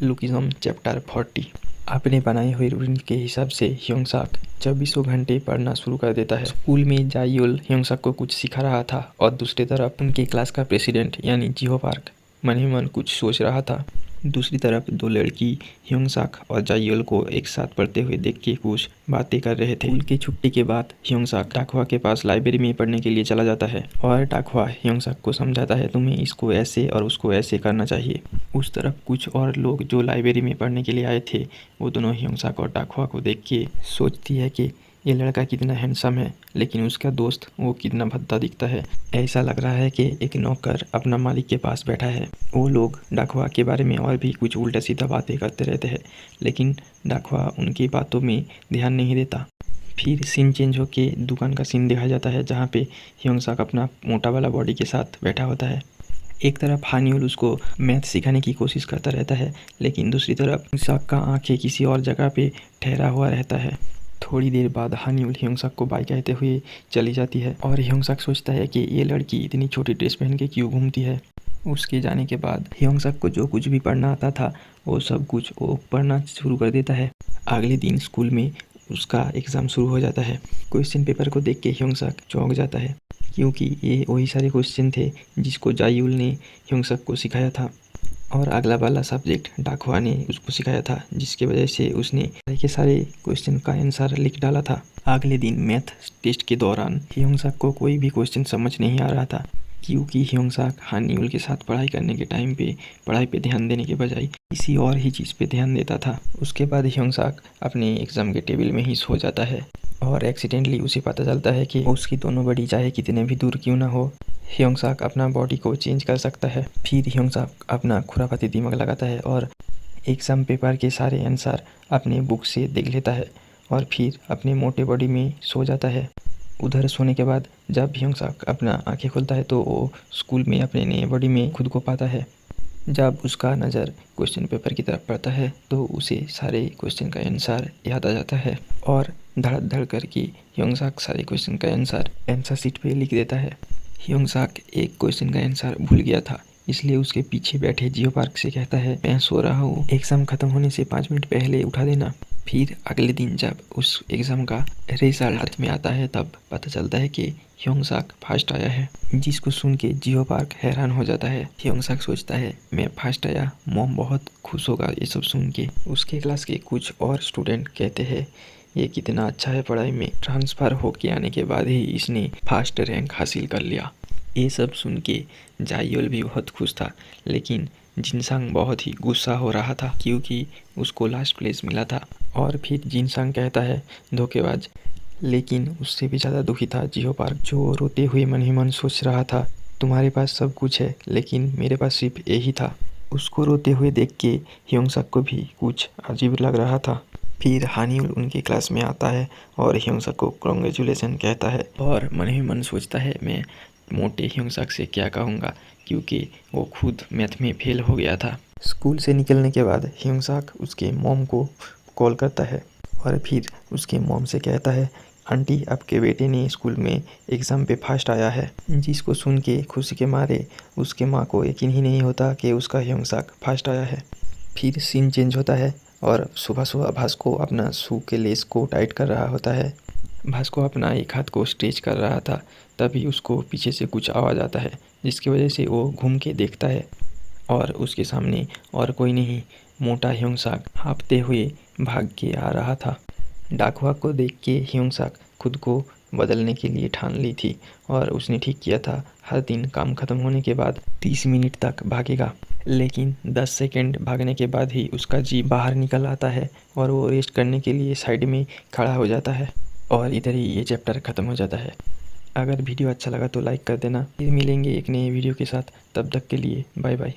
Lookism chapter 40। अपने बनाई हुई रूटीन के हिसाब से ह्योंग-साक 24 घंटे पढ़ना शुरू कर देता है। स्कूल में जाइयोल ह्योंग-साक को कुछ सिखा रहा था और दूसरी तरफ उनके क्लास का प्रेसिडेंट यानी जिहो पार्क मन ही मन कुछ सोच रहा था। दूसरी तरफ दो लड़की ह्योंग-साक और जाइयोल को एक साथ पढ़ते हुए देख के कुछ बातें कर रहे थे। स्कूल की छुट्टी के बाद ह्योंग-साक डाकवा के पास लाइब्रेरी में पढ़ने के लिए चला जाता है और डाकवा ह्योंग-साक को समझाता है तुम्हें इसको ऐसे और उसको ऐसे करना चाहिए। उस तरफ कुछ और लोग जो लाइब्रेरी में पढ़ने के लिए आए थे वो दोनों ह्योंग-साक और डाकवा को देख के सोचती है कि ये लड़का कितना हैंडसम है, लेकिन उसका दोस्त वो कितना भद्दा दिखता है। ऐसा लग रहा है कि एक नौकर अपना मालिक के पास बैठा है। वो लोग डाकवा के बारे में और भी कुछ उल्टा सीधा बातें करते रहते हैं, लेकिन डाकवा उनकी बातों में ध्यान नहीं देता। फिर सीन चेंज होके दुकान का सीन दिखाया जाता है जहाँ पे ह्योंग-साक अपना मोटा वाला बॉडी के साथ बैठा होता है। एक तरफ हानियोल उसको मैथ सिखाने की कोशिश करता रहता है, लेकिन दूसरी तरफ ह्योंग-साक का आंखें किसी और जगह पे ठहरा हुआ रहता है। थोड़ी देर बाद हानियोल ह्योंग-साक को बाय कहते हुए चली जाती है और ह्योंग-साक सोचता है कि ये लड़की इतनी छोटी ड्रेस पहन के क्यों घूमती है। उसके जाने के बाद ह्योंग-साक को जो कुछ भी पढ़ना आता था वो सब कुछ वो पढ़ना शुरू कर देता है। अगले दिन स्कूल में उसका एग्ज़ाम शुरू हो जाता है। क्वेश्चन पेपर को देख के ह्योंग-साक चौंक जाता है, क्योंकि ये वही सारे क्वेश्चन थे जिसको जाइयोल ने ह्योंग-साक को सिखाया था और अगला वाला सब्जेक्ट डाकवा ने उसको सिखाया था, जिसकी वजह से उसने सारे के सारे क्वेश्चन का आंसर लिख डाला था। अगले दिन मैथ टेस्ट के दौरान ह्योंग-साक को कोई भी क्वेश्चन समझ नहीं आ रहा था, क्योंकि ह्योंग-साक हानियोल के साथ पढ़ाई करने के टाइम पे पढ़ाई पे ध्यान देने के बजाय किसी और ही चीज़ पे ध्यान देता था। उसके बाद ह्योंग-साक अपने एग्ज़ाम के टेबल में ही सो जाता है और एक्सीडेंटली उसे पता चलता है कि उसकी दोनों बड़ी चाहे कितने भी दूर क्यों ना हो, ह्योंग-साक अपना बॉडी को चेंज कर सकता है। फिर ह्योंग-साक अपना खुरापाती दिमाग लगाता है और एग्ज़ाम पेपर के सारे आंसर अपने बुक से देख लेता है और फिर अपने मोटे बॉडी में सो जाता है। उधर सोने के बाद जब ह्योंग-साक अपना आंखें खोलता है तो वो स्कूल में अपने नए बॉडी में खुद को पाता है। जब उसका नज़र क्वेश्चन पेपर की तरफ पड़ता है तो उसे सारे क्वेश्चन का आंसर याद आ जाता है और धड़-धड़ करके ह्योंग-साक सारे क्वेश्चन का आंसर शीट पे लिख देता है। ह्योंग-साक एक क्वेश्चन का आंसर भूल गया था, इसलिए उसके पीछे बैठे जियो पार्क से कहता है मैं सो रहा हूँ, एग्ज़ाम खत्म होने से 5 मिनट पहले उठा देना। फिर अगले दिन जब उस एग्ज़ाम का रिजल्ट हाथ में आता है तब पता चलता है कि ह्योंग-साक फर्स्ट आया है, जिसको सुन के जियो पार्क हैरान हो जाता है। ह्योंग-साक सोचता है मैं फर्स्ट आया, मॉम बहुत खुश होगा ये सब सुन के। उसके क्लास के कुछ और स्टूडेंट कहते हैं ये कितना अच्छा है पढ़ाई में, ट्रांसफ़र होके आने के बाद ही इसने फर्स्ट रैंक हासिल कर लिया। ये सब सुन के जाइयोल भी बहुत खुश था, लेकिन जिनसंग बहुत ही गुस्सा हो रहा था क्योंकि उसको लास्ट प्लेस मिला था। और फिर जिनसंग कहता है धोखेबाज, लेकिन उससे भी ज़्यादा दुखी था जियो पार्क, जो रोते हुए मन ही मन सोच रहा था तुम्हारे पास सब कुछ है लेकिन मेरे पास सिर्फ यही था। उसको रोते हुए देख के ह्योंग-साक को भी कुछ अजीब लग रहा था। फिर हानियोल उनके क्लास में आता है और ह्योंग-साक को कांग्रेचुलेसन कहता है और मन ही मन सोचता है मैं मोटे ह्योंग-साक से क्या कहूँगा, क्योंकि वो खुद मैथ में फेल हो गया था। स्कूल से निकलने के बाद ह्योंग-साक उसके मॉम को कॉल करता है और फिर उसके मॉम से कहता है आंटी आपके बेटे ने स्कूल में एग्ज़ाम पे फर्स्ट आया है, जिसको सुन के खुशी के मारे उसके माँ को यकीन ही नहीं होता कि उसका ह्योंग-साक फर्स्ट आया है। फिर सीन चेंज होता है और सुबह सुबह भास्को अपना शू के लेस को टाइट कर रहा होता है। भास्को अपना एक हाथ को स्ट्रेच कर रहा था, तभी उसको पीछे से कुछ आवाज़ आता है, जिसकी वजह से वो घूम के देखता है और उसके सामने और कोई नहीं, मोटा ह्योंग-साक हाँफते हुए भाग के आ रहा था। डाकवा को देख के ह्योंग-साक खुद को बदलने के लिए ठान ली थी और उसने ठीक किया था, हर दिन काम खत्म होने के बाद 30 मिनट तक भागेगा। लेकिन 10 सेकंड भागने के बाद ही उसका जी बाहर निकल आता है और वो रेस्ट करने के लिए साइड में खड़ा हो जाता है और इधर ही ये चैप्टर ख़त्म हो जाता है। अगर वीडियो अच्छा लगा तो लाइक कर देना। फिर मिलेंगे एक नए वीडियो के साथ, तब तक के लिए बाय बाय।